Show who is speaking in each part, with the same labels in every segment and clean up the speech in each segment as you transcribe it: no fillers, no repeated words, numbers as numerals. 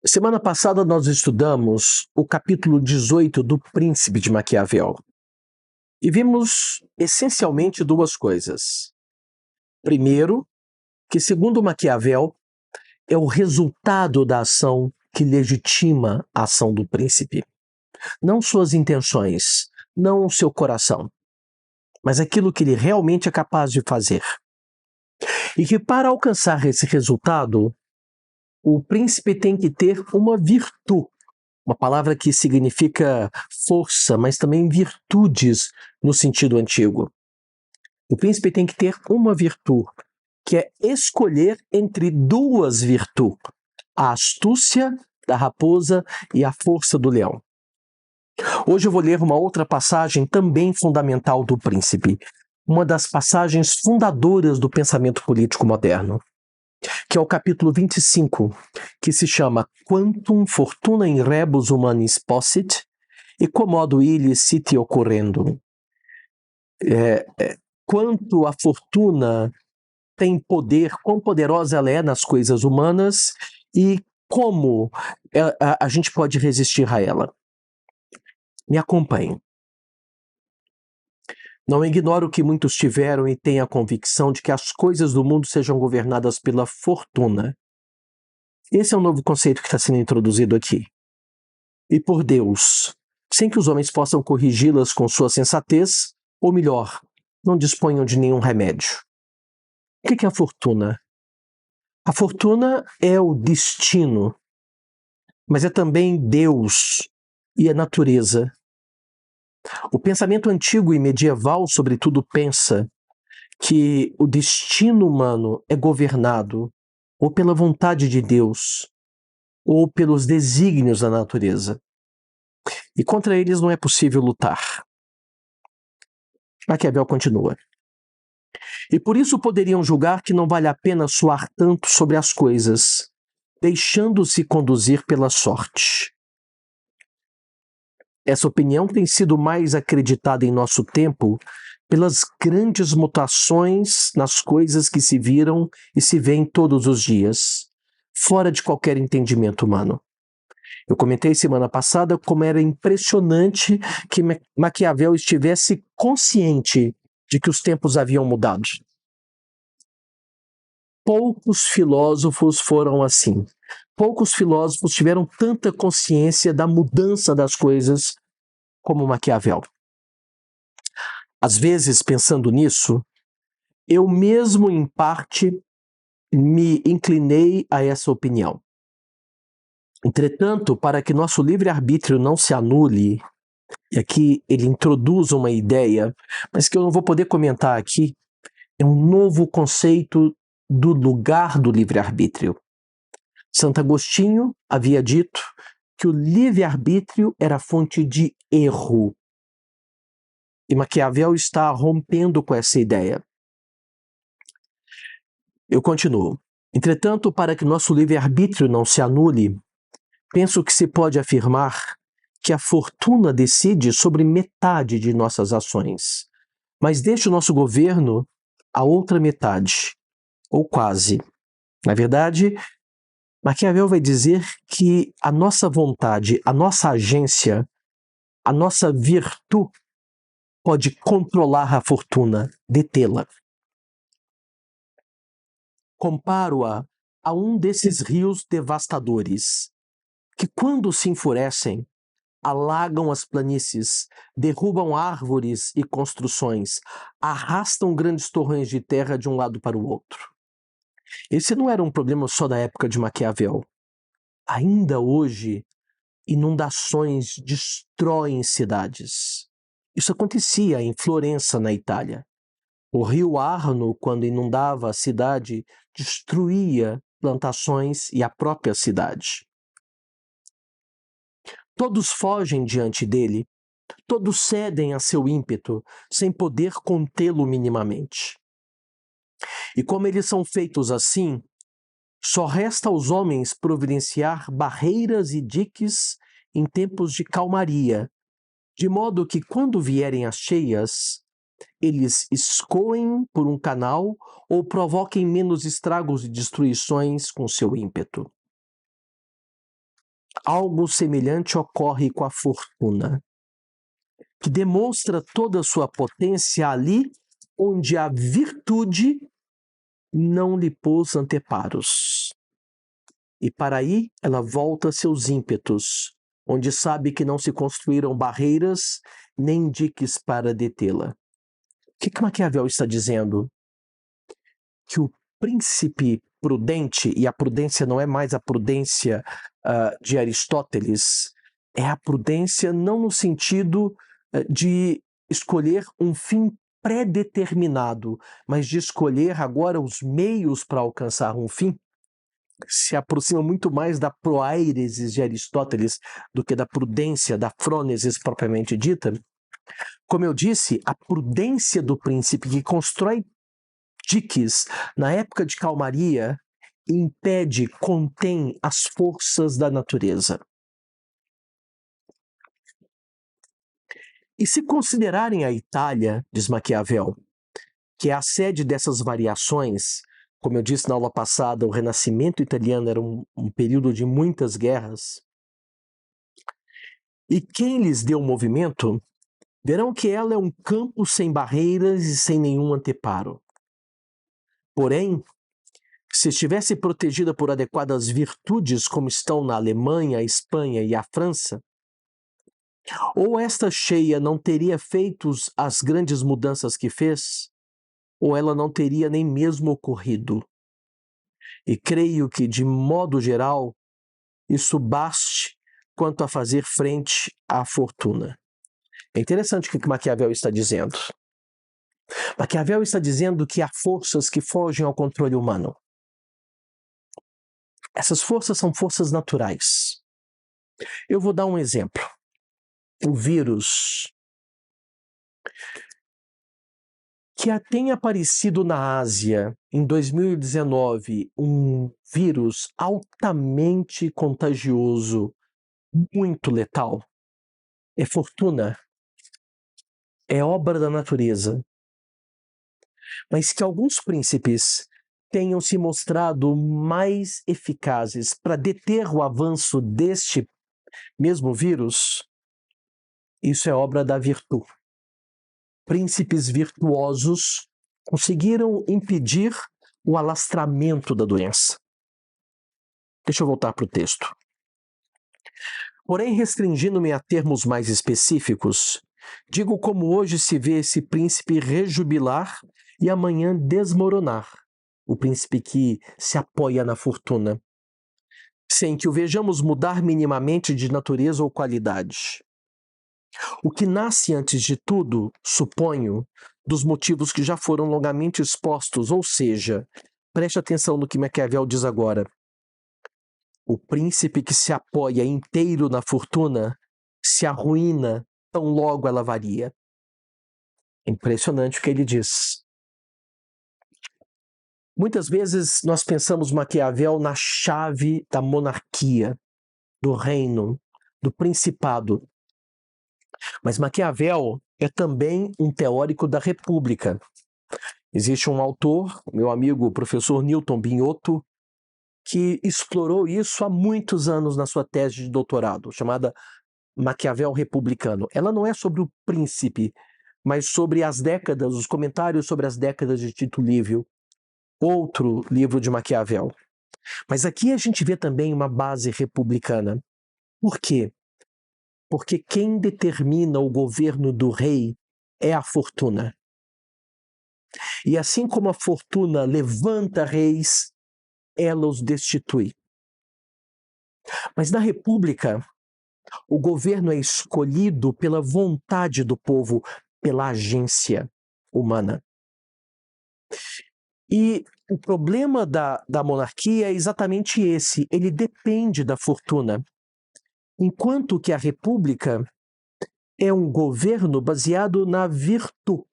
Speaker 1: Semana passada nós estudamos o capítulo 18 do Príncipe de Maquiavel e vimos essencialmente duas coisas. Primeiro, que segundo Maquiavel, é o resultado da ação que legitima a ação do príncipe. Não suas intenções, não o seu coração, mas aquilo que ele realmente é capaz de fazer. E que para alcançar esse resultado, o príncipe tem que ter uma virtude. Uma palavra que significa força, mas também virtudes no sentido antigo. O príncipe tem que ter uma virtude, que é escolher entre duas virtudes: a astúcia da raposa e a força do leão. Hoje eu vou ler uma outra passagem também fundamental do príncipe, uma das passagens fundadoras do pensamento político moderno, que é o capítulo 25, que se chama Quantum Fortuna in Rebus Humanis Possit e Commodo illis siti ocorrendum. Quanto a fortuna tem poder, quão poderosa ela é nas coisas humanas e como a gente pode resistir a ela. Me acompanhe. Não ignoro que muitos tiveram e têm a convicção de que as coisas do mundo sejam governadas pela fortuna. Esse é um novo conceito que está sendo introduzido aqui. E por Deus, sem que os homens possam corrigi-las com sua sensatez, ou melhor, não disponham de nenhum remédio. O que é a fortuna? A fortuna é o destino, mas é também Deus e a natureza. O pensamento antigo e medieval, sobretudo, pensa que o destino humano é governado ou pela vontade de Deus ou pelos desígnios da natureza. E contra eles não é possível lutar. Maquiavel continua. E por isso poderiam julgar que não vale a pena suar tanto sobre as coisas, deixando-se conduzir pela sorte. Essa opinião tem sido mais acreditada em nosso tempo pelas grandes mutações nas coisas que se viram e se veem todos os dias, fora de qualquer entendimento humano. Eu comentei semana passada como era impressionante que Maquiavel estivesse consciente de que os tempos haviam mudado. Poucos filósofos foram assim. Poucos filósofos tiveram tanta consciência da mudança das coisas como Maquiavel. Às vezes, pensando nisso, eu mesmo, em parte, me inclinei a essa opinião. Entretanto, para que nosso livre-arbítrio não se anule, e aqui ele introduz uma ideia, mas que eu não vou poder comentar aqui, é um novo conceito do lugar do livre-arbítrio. Santo Agostinho havia dito que o livre-arbítrio era fonte de erro. E Maquiavel está rompendo com essa ideia. Eu continuo. Entretanto, para que nosso livre-arbítrio não se anule, penso que se pode afirmar que a fortuna decide sobre metade de nossas ações, mas deixa o nosso governo a outra metade, ou quase. Na verdade, Maquiavel vai dizer que a nossa vontade, a nossa agência, a nossa virtude pode controlar a fortuna, detê-la. Comparo-a a um desses rios devastadores, que quando se enfurecem, alagam as planícies, derrubam árvores e construções, arrastam grandes torrões de terra de um lado para o outro. Esse não era um problema só da época de Maquiavel. Ainda hoje, inundações destroem cidades. Isso acontecia em Florença, na Itália. O rio Arno, quando inundava a cidade, destruía plantações e a própria cidade. Todos fogem diante dele, todos cedem a seu ímpeto, sem poder contê-lo minimamente. E como eles são feitos assim, só resta aos homens providenciar barreiras e diques em tempos de calmaria, de modo que, quando vierem as cheias, eles escoem por um canal ou provoquem menos estragos e destruições com seu ímpeto. algo semelhante ocorre com a fortuna, que demonstra toda a sua potência ali onde a virtude não lhe pôs anteparos. E para aí ela volta a seus ímpetos, onde sabe que não se construíram barreiras nem diques para detê-la. O que Maquiavel está dizendo? Que o príncipe prudente, e a prudência não é mais a prudência de Aristóteles, é a prudência não no sentido de escolher um fim pré-determinado, mas de escolher agora os meios para alcançar um fim, se aproxima muito mais da proairesis de Aristóteles do que da prudência, da frônesis propriamente dita. Como eu disse, a prudência do príncipe que constrói diques na época de calmaria impede, contém as forças da natureza. E se considerarem a Itália, diz Maquiavel, que é a sede dessas variações, como eu disse na aula passada, o Renascimento italiano era um período de muitas guerras, e quem lhes deu movimento, verão que ela é um campo sem barreiras e sem nenhum anteparo. Porém, se estivesse protegida por adequadas virtudes, como estão na Alemanha, a Espanha e a França, ou esta cheia não teria feito as grandes mudanças que fez, ou ela não teria nem mesmo ocorrido. E creio que, de modo geral, isso baste quanto a fazer frente à fortuna. É interessante o que Maquiavel está dizendo. Maquiavel está dizendo que há forças que fogem ao controle humano. Essas forças são forças naturais. Eu vou dar um exemplo. O vírus que tem aparecido na Ásia em 2019, um vírus altamente contagioso, muito letal, é fortuna, é obra da natureza. Mas que alguns príncipes tenham se mostrado mais eficazes para deter o avanço deste mesmo vírus, isso é obra da virtude. Príncipes virtuosos conseguiram impedir o alastramento da doença. Deixa eu voltar para o texto. Porém, restringindo-me a termos mais específicos, digo como hoje se vê esse príncipe rejubilar e amanhã desmoronar, o príncipe que se apoia na fortuna, sem que o vejamos mudar minimamente de natureza ou qualidade. O que nasce antes de tudo, suponho, dos motivos que já foram longamente expostos, ou seja, preste atenção no que Maquiavel diz agora. O príncipe que se apoia inteiro na fortuna se arruína tão logo ela varia. Impressionante o que ele diz. Muitas vezes nós pensamos Maquiavel na chave da monarquia, do reino, do principado. Mas Maquiavel é também um teórico da república. Existe um autor, meu amigo professor Newton Binotto, que explorou isso há muitos anos na sua tese de doutorado, chamada Maquiavel Republicano. Ela não é sobre o príncipe, mas sobre as décadas, os comentários sobre as décadas de Tito Livio, outro livro de Maquiavel. Mas aqui a gente vê também uma base republicana. Por quê? Porque quem determina o governo do rei é a fortuna. E assim como a fortuna levanta reis, ela os destitui. Mas na república, o governo é escolhido pela vontade do povo, pela agência humana. E o problema da monarquia é exatamente esse, ele depende da fortuna. Enquanto que a república é um governo baseado na virtude.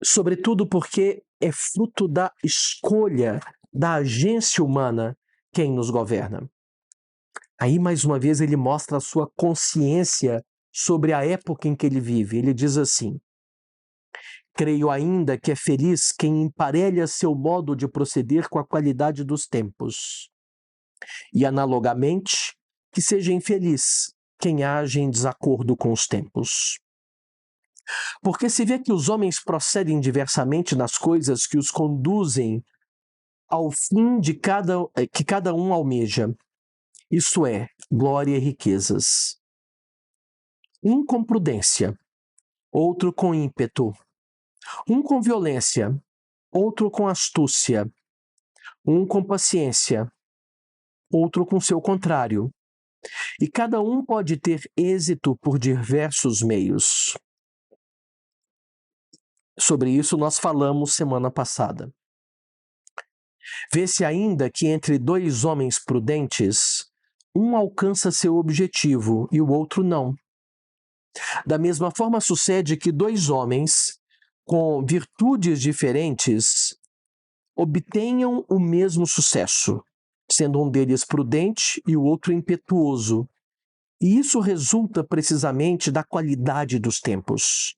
Speaker 1: Sobretudo porque é fruto da escolha, da agência humana quem nos governa. Aí, mais uma vez, ele mostra a sua consciência sobre a época em que ele vive. Ele diz assim: creio ainda que é feliz quem emparelha seu modo de proceder com a qualidade dos tempos. E, analogamente, que seja infeliz quem age em desacordo com os tempos. Porque se vê que os homens procedem diversamente nas coisas que os conduzem ao fim que cada um almeja, isto é, glória e riquezas. Um com prudência, outro com ímpeto. Um com violência, outro com astúcia. Um com paciência, outro com seu contrário. E cada um pode ter êxito por diversos meios. Sobre isso nós falamos semana passada. Vê-se ainda que entre dois homens prudentes, um alcança seu objetivo e o outro não. Da mesma forma, sucede que dois homens com virtudes diferentes obtenham o mesmo sucesso, sendo um deles prudente e o outro impetuoso. E isso resulta precisamente da qualidade dos tempos,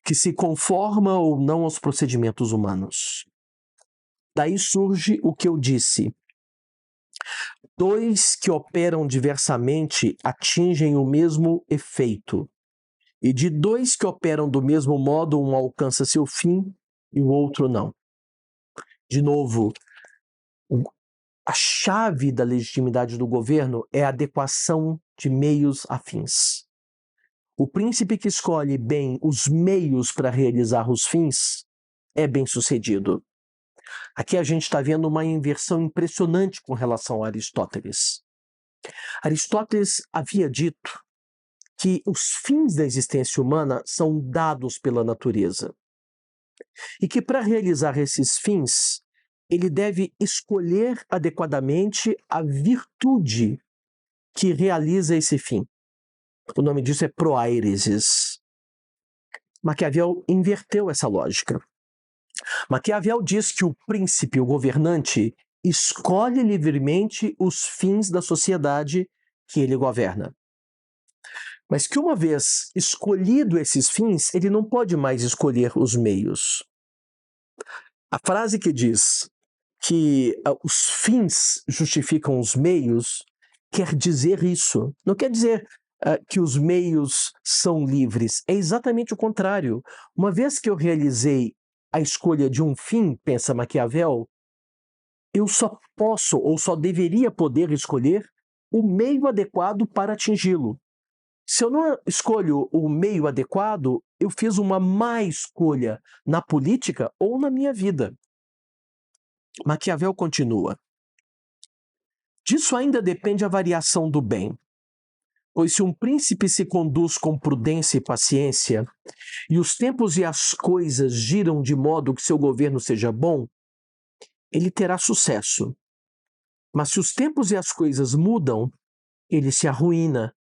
Speaker 1: que se conforma ou não aos procedimentos humanos. Daí surge o que eu disse. Dois que operam diversamente atingem o mesmo efeito. E de dois que operam do mesmo modo, um alcança seu fim e o outro não. De novo, a chave da legitimidade do governo é a adequação de meios a fins. O príncipe que escolhe bem os meios para realizar os fins é bem-sucedido. Aqui a gente está vendo uma inversão impressionante com relação a Aristóteles. Aristóteles havia dito que os fins da existência humana são dados pela natureza e que para realizar esses fins ele deve escolher adequadamente a virtude que realiza esse fim. O nome disso é proairesis. Maquiavel inverteu essa lógica. Maquiavel diz que o príncipe, o governante, escolhe livremente os fins da sociedade que ele governa. Mas que uma vez escolhido esses fins, ele não pode mais escolher os meios. A frase que diz que os fins justificam os meios quer dizer isso. Não quer dizer que os meios são livres. É exatamente o contrário. Uma vez que eu realizei a escolha de um fim, pensa Maquiavel, eu só posso ou só deveria poder escolher o meio adequado para atingi-lo. Se eu não escolho o meio adequado, eu fiz uma má escolha na política ou na minha vida. Maquiavel continua. Disso ainda depende a variação do bem. Pois se um príncipe se conduz com prudência e paciência, e os tempos e as coisas giram de modo que seu governo seja bom, ele terá sucesso. Mas se os tempos e as coisas mudam, ele se arruína,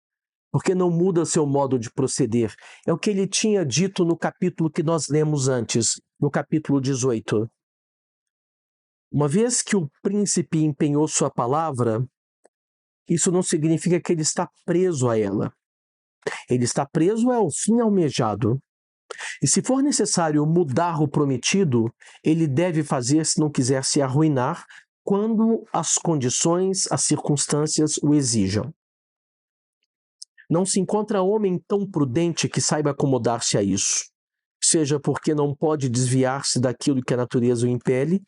Speaker 1: porque não muda seu modo de proceder. É o que ele tinha dito no capítulo que nós lemos antes, no capítulo 18. Uma vez que o príncipe empenhou sua palavra, isso não significa que ele está preso a ela. Ele está preso ao fim almejado. E se for necessário mudar o prometido, ele deve fazer se não quiser se arruinar quando as condições, as circunstâncias o exijam. Não se encontra homem tão prudente que saiba acomodar-se a isso, seja porque não pode desviar-se daquilo que a natureza o impele,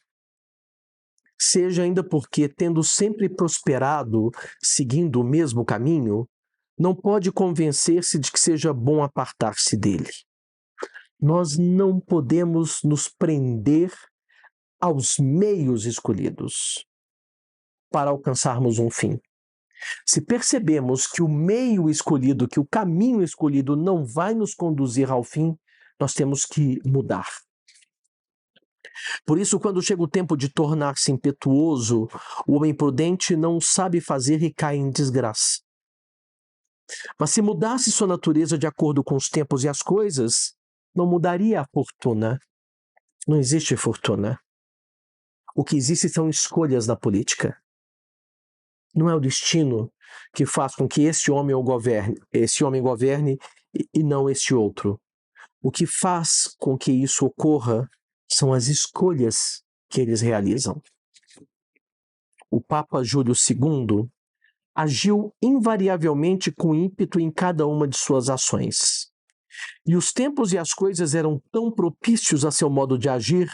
Speaker 1: seja ainda porque, tendo sempre prosperado seguindo o mesmo caminho, não pode convencer-se de que seja bom apartar-se dele. Nós não podemos nos prender aos meios escolhidos para alcançarmos um fim. Se percebemos que o meio escolhido, que o caminho escolhido não vai nos conduzir ao fim, nós temos que mudar. Por isso, quando chega o tempo de tornar-se impetuoso, o homem prudente não sabe fazer e cai em desgraça. Mas se mudasse sua natureza de acordo com os tempos e as coisas, não mudaria a fortuna. Não existe fortuna. O que existe são escolhas na política. Não é o destino que faz com que esse homem governe e não este outro. O que faz com que isso ocorra são as escolhas que eles realizam. o Papa Júlio II, agiu invariavelmente com ímpeto em cada uma de suas ações. E os tempos e as coisas eram tão propícios a seu modo de agir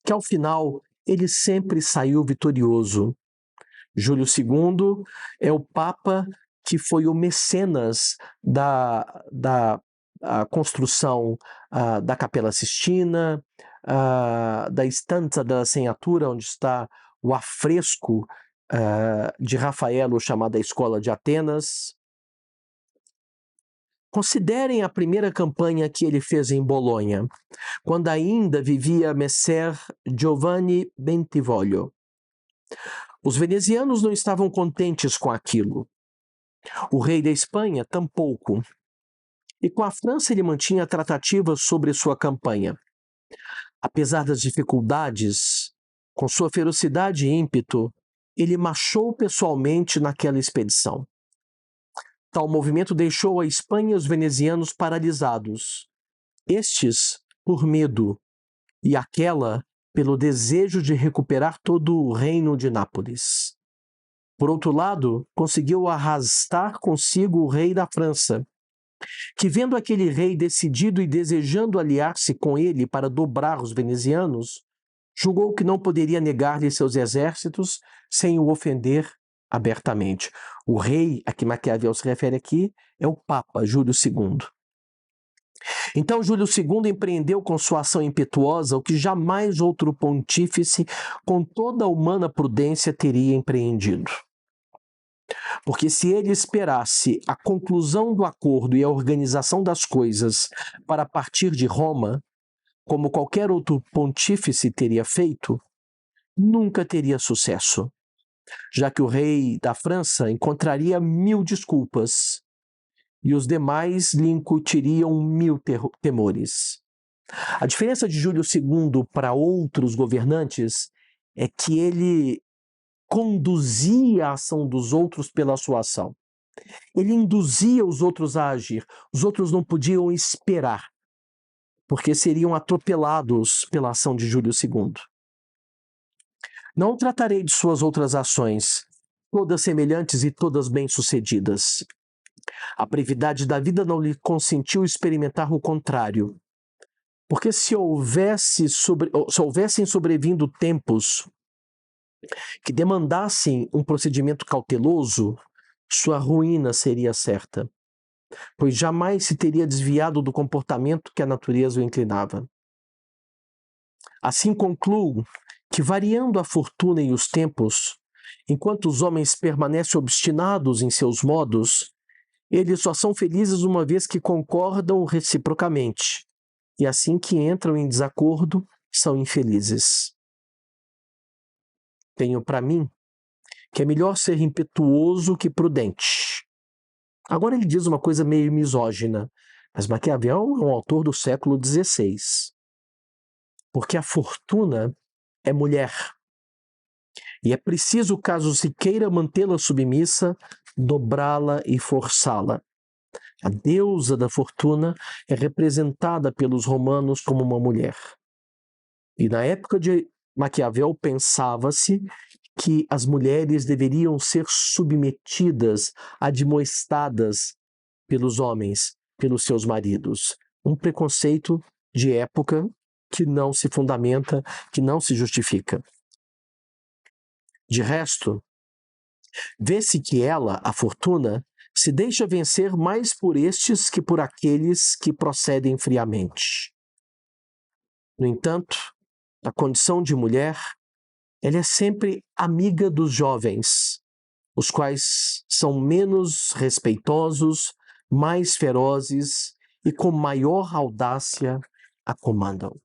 Speaker 1: que, ao final, ele sempre saiu vitorioso. Júlio II é o Papa que foi o mecenas da construção da Capela Sistina, da Stanza della Segnatura, onde está o afresco de Rafaelo chamado a Escola de Atenas. Considerem a primeira campanha que ele fez em Bolonha, quando ainda vivia Messer Giovanni Bentivoglio. Os venezianos não estavam contentes com aquilo. O rei da Espanha tampouco. E com a França ele mantinha tratativas sobre sua campanha. Apesar das dificuldades, com sua ferocidade e ímpeto, ele marchou pessoalmente naquela expedição. Tal movimento deixou a Espanha e os venezianos paralisados, estes por medo e aquela pelo desejo de recuperar todo o reino de Nápoles. Por outro lado, conseguiu arrastar consigo o rei da França, que, vendo aquele rei decidido e desejando aliar-se com ele para dobrar os venezianos, julgou que não poderia negar-lhe seus exércitos sem o ofender abertamente. O rei a que Maquiavel se refere aqui é o Papa Júlio II. Então Júlio II empreendeu com sua ação impetuosa o que jamais outro pontífice, com toda a humana prudência, teria empreendido. Porque se ele esperasse a conclusão do acordo e a organização das coisas para partir de Roma, como qualquer outro pontífice teria feito, nunca teria sucesso, já que o rei da França encontraria 1000 desculpas e os demais lhe incutiriam 1000 temores. A diferença de Júlio II para outros governantes é que ele conduzia a ação dos outros pela sua ação. Ele induzia os outros a agir. Os outros não podiam esperar, porque seriam atropelados pela ação de Júlio II. Não tratarei de suas outras ações, todas semelhantes e todas bem-sucedidas. A brevidade da vida não lhe consentiu experimentar o contrário, porque se houvessem sobrevindo tempos que demandassem um procedimento cauteloso, sua ruína seria certa, pois jamais se teria desviado do comportamento que a natureza o inclinava. Assim concluo que, variando a fortuna e os tempos, enquanto os homens permanecem obstinados em seus modos, eles só são felizes uma vez que concordam reciprocamente, e assim que entram em desacordo, são infelizes. Tenho para mim que é melhor ser impetuoso que prudente. Agora ele diz uma coisa meio misógina, mas Maquiavel é um autor do século XVI. Porque a fortuna é mulher. E é preciso, caso se queira mantê-la submissa, dobrá-la e forçá-la. A deusa da fortuna é representada pelos romanos como uma mulher. E na época de Maquiavel pensava-se que as mulheres deveriam ser submetidas, admoestadas pelos homens, pelos seus maridos. Um preconceito de época que não se fundamenta, que não se justifica. De resto, vê-se que ela, a fortuna, se deixa vencer mais por estes que por aqueles que procedem friamente. No entanto, a condição de mulher, ela é sempre amiga dos jovens, os quais são menos respeitosos, mais ferozes e com maior audácia a comandam.